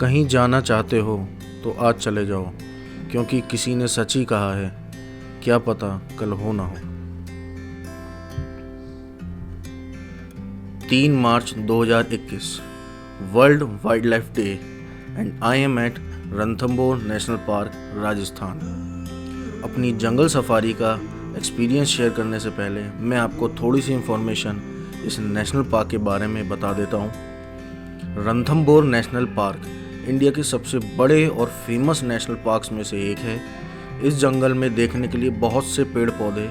कहीं जाना चाहते हो तो आज चले जाओ, क्योंकि किसी ने सच ही कहा है, क्या पता कल हो ना हो। 3 March 2021 world wildlife day and I am at Ranthambore national park, Rajasthan. अपनी जंगल सफारी का एक्सपीरियंस शेयर करने से पहले मैं आपको थोड़ी सी इन्फॉर्मेशन इस नेशनल पार्क के बारे में बता देता हूँ। रणथंभौर नेशनल पार्क इंडिया के सबसे बड़े और फेमस नेशनल पार्क्स में से एक है। इस जंगल में देखने के लिए बहुत से पेड़ पौधे,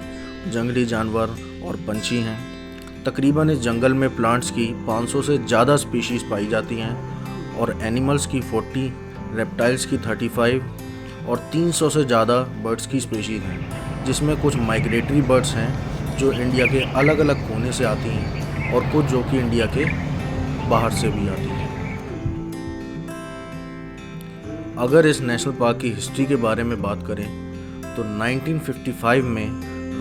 जंगली जानवर और पंछी हैं। तकरीबन इस जंगल में प्लांट्स की 500 से ज़्यादा स्पीशीज़ पाई जाती हैं और एनिमल्स की 40, रेप्टाइल्स की 35 और 300 से ज़्यादा बर्ड्स की स्पीशीज़ हैं, जिसमें कुछ माइग्रेटरी बर्ड्स हैं जो इंडिया के अलग अलग कोने से आती हैं और कुछ जो कि इंडिया के बाहर से भी आती हैं। अगर इस नेशनल पार्क की हिस्ट्री के बारे में बात करें तो 1955 में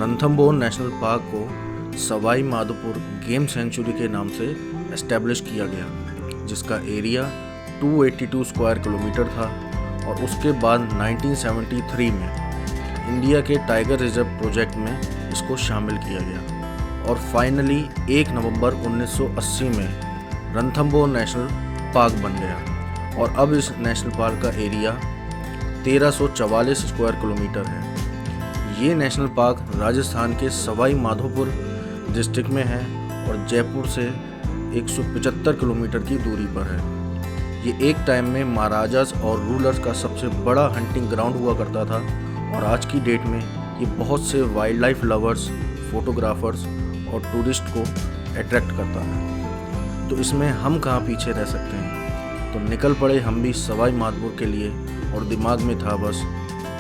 रणथंभौर नेशनल पार्क को सवाई माधोपुर गेम सेंचुरी के नाम से एस्टेब्लिश किया गया, जिसका एरिया 282 स्क्वायर किलोमीटर था। और उसके बाद 1973 में इंडिया के टाइगर रिजर्व प्रोजेक्ट में इसको शामिल किया गया और फाइनली 1 नवंबर 1980 में रणथंभौर नेशनल पार्क बन गया। और अब इस नेशनल पार्क का एरिया 1344 स्क्वायर किलोमीटर है। ये नेशनल पार्क राजस्थान के सवाई माधोपुर डिस्ट्रिक्ट में है और जयपुर से 175 किलोमीटर की दूरी पर है। ये एक टाइम में महाराजास और रूलर्स का सबसे बड़ा हंटिंग ग्राउंड हुआ करता था और आज की डेट में ये बहुत से वाइल्ड लाइफ लवर्स, फोटोग्राफर्स और टूरिस्ट को अट्रैक्ट करता है। तो इसमें हम कहाँ पीछे रह सकते हैं। तो निकल पड़े हम भी सवाई माधोपुर के लिए और दिमाग में था बस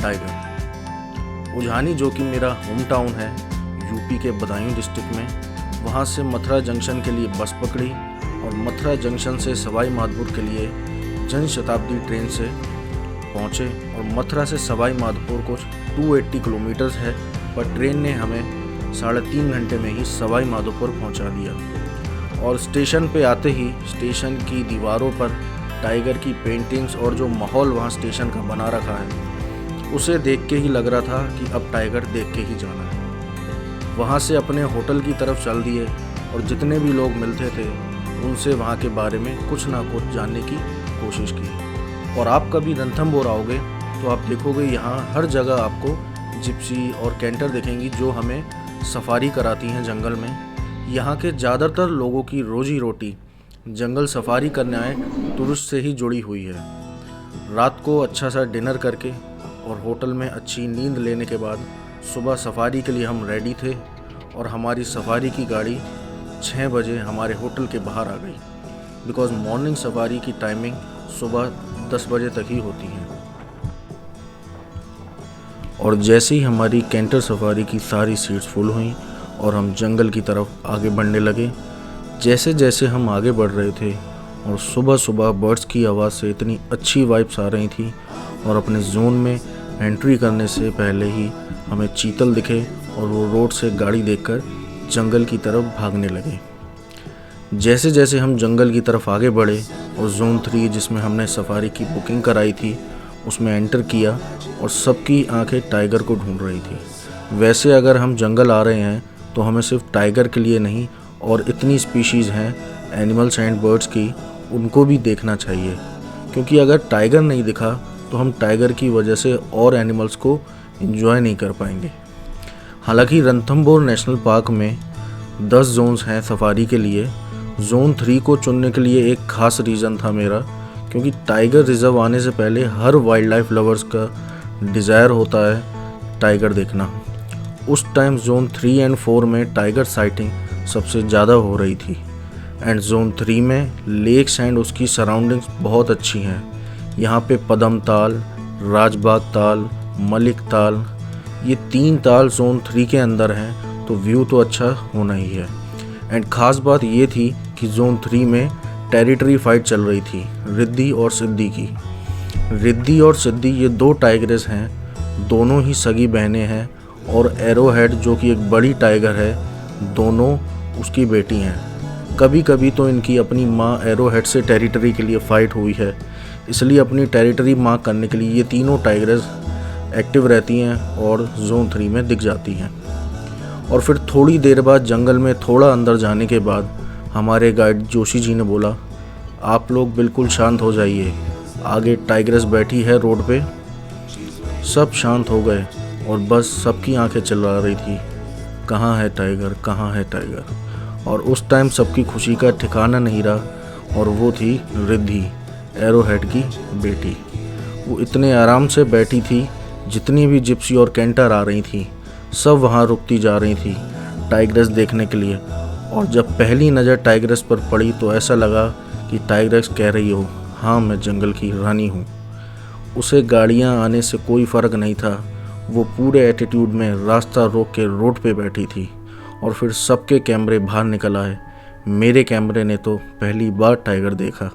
टाइगर। उझानी, जो कि मेरा होम टाउन है यूपी के बदायूं डिस्ट्रिक्ट में, वहाँ से मथुरा जंक्शन के लिए बस पकड़ी और मथुरा जंक्शन से सवाई माधोपुर के लिए जन शताब्दी ट्रेन से पहुँचे। और मथुरा से सवाई माधोपुर कुछ 280 किलोमीटर्स है, पर ट्रेन ने हमें 3.5 घंटे में ही सवाई माधोपुर पहुँचा दिया। और स्टेशन पे आते ही स्टेशन की दीवारों पर टाइगर की पेंटिंग्स और जो माहौल वहाँ स्टेशन का बना रखा है, उसे देख के ही लग रहा था कि अब टाइगर देख के ही जाना है। वहाँ से अपने होटल की तरफ चल दिए और जितने भी लोग मिलते थे उनसे वहाँ के बारे में कुछ ना कुछ जानने की कोशिश की। और आप कभी रणथंभौर आओगे तो आप देखोगे यहाँ हर जगह आपको जिप्सी और कैंटर दिखेंगी जो हमें सफारी कराती हैं जंगल में। यहाँ के ज़्यादातर लोगों की रोजी रोटी जंगल सफारी करने आए टूरिस्ट से ही जुड़ी हुई है। रात को अच्छा सा डिनर करके और होटल में अच्छी नींद लेने के बाद सुबह सफारी के लिए हम रेडी थे और हमारी सफारी की गाड़ी 6 बजे हमारे होटल के बाहर आ गई, बिकॉज़ मॉर्निंग सफारी की टाइमिंग सुबह 10 बजे तक ही होती है। और जैसे ही हमारी कैंटर सफारी की सारी सीट्स फुल हुई और हम जंगल की तरफ आगे बढ़ने लगे, जैसे जैसे हम आगे बढ़ रहे थे और सुबह सुबह बर्ड्स की आवाज़ से इतनी अच्छी वाइब्स आ रही थी और अपने जोन में एंट्री करने से पहले ही हमें चीतल दिखे और वो रोड से गाड़ी देखकर जंगल की तरफ भागने लगे। जैसे जैसे हम जंगल की तरफ आगे बढ़े और जोन 3 जिसमें हमने सफारी की बुकिंग कराई थी उसमें एंटर किया और सबकी आंखें टाइगर को ढूंढ रही थी। वैसे अगर हम जंगल आ रहे हैं तो हमें सिर्फ टाइगर के लिए नहीं और इतनी स्पीशीज़ हैं एनिमल्स एंड बर्ड्स की, उनको भी देखना चाहिए, क्योंकि अगर टाइगर नहीं दिखा तो हम टाइगर की वजह से और एनिमल्स को एंजॉय नहीं कर पाएंगे। हालांकि रणथंभौर नेशनल पार्क में 10 जोन्स हैं सफारी के लिए। जोन 3 को चुनने के लिए एक ख़ास रीज़न था मेरा, क्योंकि टाइगर रिजर्व आने से पहले हर वाइल्ड लाइफ लवर्स का डिज़ायर होता है टाइगर देखना। उस टाइम जोन 3 एंड 4 में टाइगर साइटिंग सबसे ज़्यादा हो रही थी एंड जोन 3 में लेक्स एंड उसकी सराउंडिंग्स बहुत अच्छी हैं। यहाँ पे पदम ताल, राजबाग ताल, मलिक ताल, ये 3 ताल जोन 3 के अंदर हैं, तो व्यू तो अच्छा होना ही है। एंड ख़ास बात ये थी कि जोन 3 में टेरिटरी फाइट चल रही थी रिद्धि और सिद्धि की। रिद्धि और सिद्धि ये 2 टाइगरेस हैं, दोनों ही सगी बहनें हैं और एरोहेड जो कि एक बड़ी टाइगर है, दोनों उसकी बेटी हैं। कभी कभी तो इनकी अपनी माँ एरोहेड से टेरिटरी के लिए फ़ाइट हुई है, इसलिए अपनी टेरिटरी मार्क करने के लिए ये तीनों टाइगर्स एक्टिव रहती हैं और जोन 3 में दिख जाती हैं। और फिर थोड़ी देर बाद जंगल में थोड़ा अंदर जाने के बाद हमारे गाइड जोशी जी ने बोला, आप लोग बिल्कुल शांत हो जाइए, आगे टाइगर्स बैठी है रोड पे। सब शांत हो गए और बस सबकी आंखें चला रही थी, कहाँ है टाइगर, कहाँ है टाइगर। और उस टाइम सबकी खुशी का ठिकाना नहीं रहा, और वो थी रिद्धि, एरोहेड की बेटी। वो इतने आराम से बैठी थी, जितनी भी जिप्सी और कैंटर आ रही थी सब वहाँ रुकती जा रही थी टाइग्रेस देखने के लिए। और जब पहली नज़र टाइग्रेस पर पड़ी तो ऐसा लगा कि टाइग्रेस कह रही हो, हाँ मैं जंगल की रानी हूँ। उसे गाड़ियाँ आने से कोई फ़र्क नहीं था, वो पूरे एटीट्यूड में रास्ता रोक के रोड पे बैठी थी। और फिर सबके कैमरे बाहर निकल आए। मेरे कैमरे ने तो पहली बार टाइगर देखा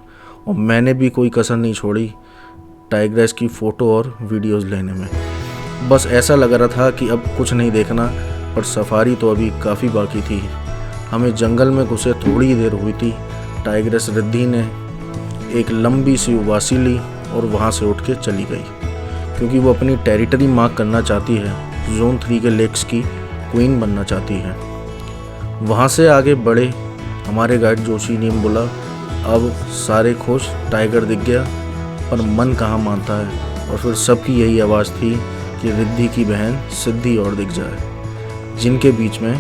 और मैंने भी कोई कसर नहीं छोड़ी टाइग्रेस की फ़ोटो और वीडियोज़ लेने में। बस ऐसा लग रहा था कि अब कुछ नहीं देखना, पर सफारी तो अभी काफ़ी बाकी थी। हमें जंगल में घुसे थोड़ी देर हुई थी, टाइग्रेस रिद्धि ने एक लंबी सी उबासी ली और वहाँ से उठ के चली गई, क्योंकि वो अपनी टेरिटरी मार्क करना चाहती है, जोन 3 के लेक्स की क्वीन बनना चाहती है। वहाँ से आगे बढ़े, हमारे गाइड जोशी ने बोला, अब सारे खुश, टाइगर दिख गया, पर मन कहाँ मानता है। और फिर सबकी यही आवाज़ थी कि रिद्धि की बहन सिद्धि और दिख जाए, जिनके बीच में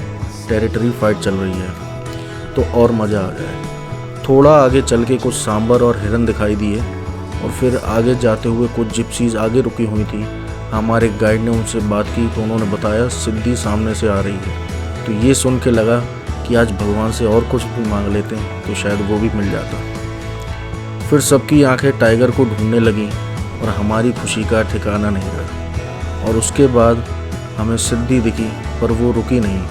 टेरिटरी फाइट चल रही है, तो और मज़ा आ जाए। थोड़ा आगे चल के कुछ सांबर और हिरन दिखाई दिए, और फिर आगे जाते हुए कुछ जिप्सीज आगे रुकी हुई थी। हमारे गाइड ने उनसे बात की तो उन्होंने बताया सिद्धि सामने से आ रही है। तो ये सुन के लगा कि आज भगवान से और कुछ भी मांग लेते हैं तो शायद वो भी मिल जाता। फिर सबकी आंखें टाइगर को ढूंढने लगीं और हमारी खुशी का ठिकाना नहीं रहा। और उसके बाद हमें सिद्धि दिखी, पर वो रुकी नहीं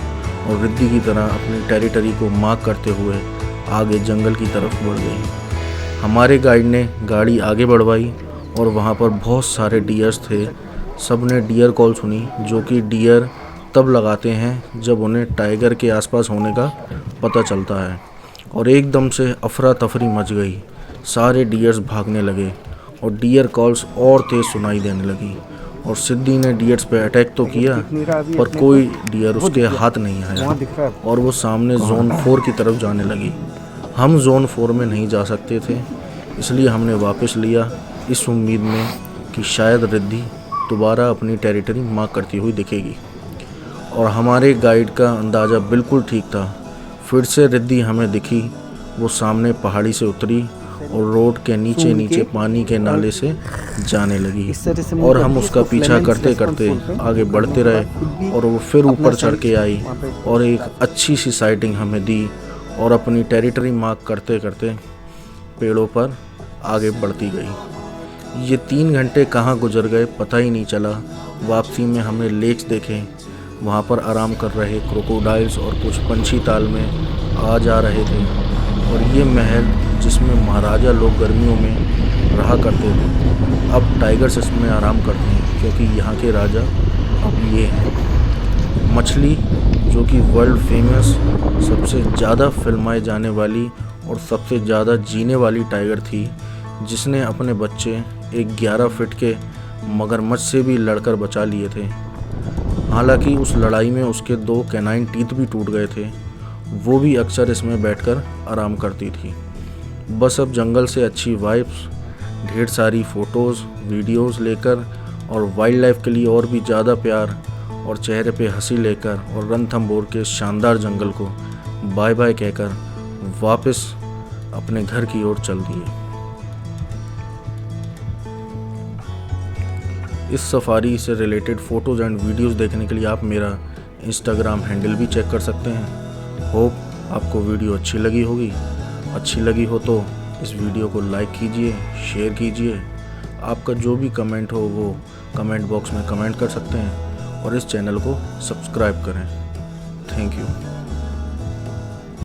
और रिद्धि की तरह अपनी टेरिटरी को मार्क करते हुए आगे जंगल की तरफ बढ़ गई। हमारे गाइड ने गाड़ी आगे बढ़वाई और वहाँ पर बहुत सारे डियर्स थे। सब ने डियर कॉल सुनी, जो कि डियर तब लगाते हैं जब उन्हें टाइगर के आसपास होने का पता चलता है। और एकदम से अफरा तफरी मच गई, सारे डियर्स भागने लगे और डियर कॉल्स और तेज़ सुनाई देने लगी। और सिद्धि ने डियर्स पे अटैक तो किया, पर कोई डियर उसके हाथ नहीं आया और वो सामने जोन 4 की तरफ जाने लगी। हम जोन 4 में नहीं जा सकते थे, इसलिए हमने वापस लिया, इस उम्मीद में कि शायद रिद्धि दोबारा अपनी टेरिटरी मार्क करती हुई दिखेगी। और हमारे गाइड का अंदाज़ा बिल्कुल ठीक था। फिर से रिद्धि हमें दिखी, वो सामने पहाड़ी से उतरी और रोड के नीचे नीचे पानी के नाले से जाने लगी। और हम उसका पीछा करते करते आगे बढ़ते रहे और वो फिर ऊपर चढ़ के आई और एक अच्छी सी साइटिंग हमें दी और अपनी टेरिटरी मार्क करते करते पेड़ों पर आगे बढ़ती गई। ये 3 घंटे कहाँ गुजर गए पता ही नहीं चला। वापसी में हमने लेक्स देखे, वहाँ पर आराम कर रहे क्रोकोडाइल्स और कुछ पंछी ताल में आ जा रहे थे। और ये महल जिसमें महाराजा लोग गर्मियों में रहा करते थे, अब टाइगर्स इसमें आराम करते हैं, क्योंकि यहाँ के राजा अब ये हैं। मछली, जो कि वर्ल्ड फेमस सबसे ज़्यादा फिल्माए जाने वाली और सबसे ज़्यादा जीने वाली टाइगर थी, जिसने अपने बच्चे एक 11 फीट के मगरमच्छ से भी लड़कर बचा लिए थे। हालांकि उस लड़ाई में उसके 2 कैनाइन टीथ भी टूट गए थे। वो भी अक्सर इसमें बैठकर आराम करती थी। बस अब जंगल से अच्छी वाइब्स, ढेर सारी फ़ोटोज़ वीडियोज़ लेकर और वाइल्ड लाइफ के लिए और भी ज़्यादा प्यार और चेहरे पे हंसी लेकर और रणथंभौर के शानदार जंगल को बाय बाय कहकर वापस अपने घर की ओर चल दिए। इस सफारी से रिलेटेड फ़ोटोज़ एंड वीडियोज़ देखने के लिए आप मेरा इंस्टाग्राम हैंडल भी चेक कर सकते हैं। होप आपको वीडियो अच्छी लगी होगी। अच्छी लगी हो तो इस वीडियो को लाइक कीजिए, शेयर कीजिए। आपका जो भी कमेंट हो वो कमेंट बॉक्स में कमेंट कर सकते हैं और इस चैनल को सब्सक्राइब करें। Thank you.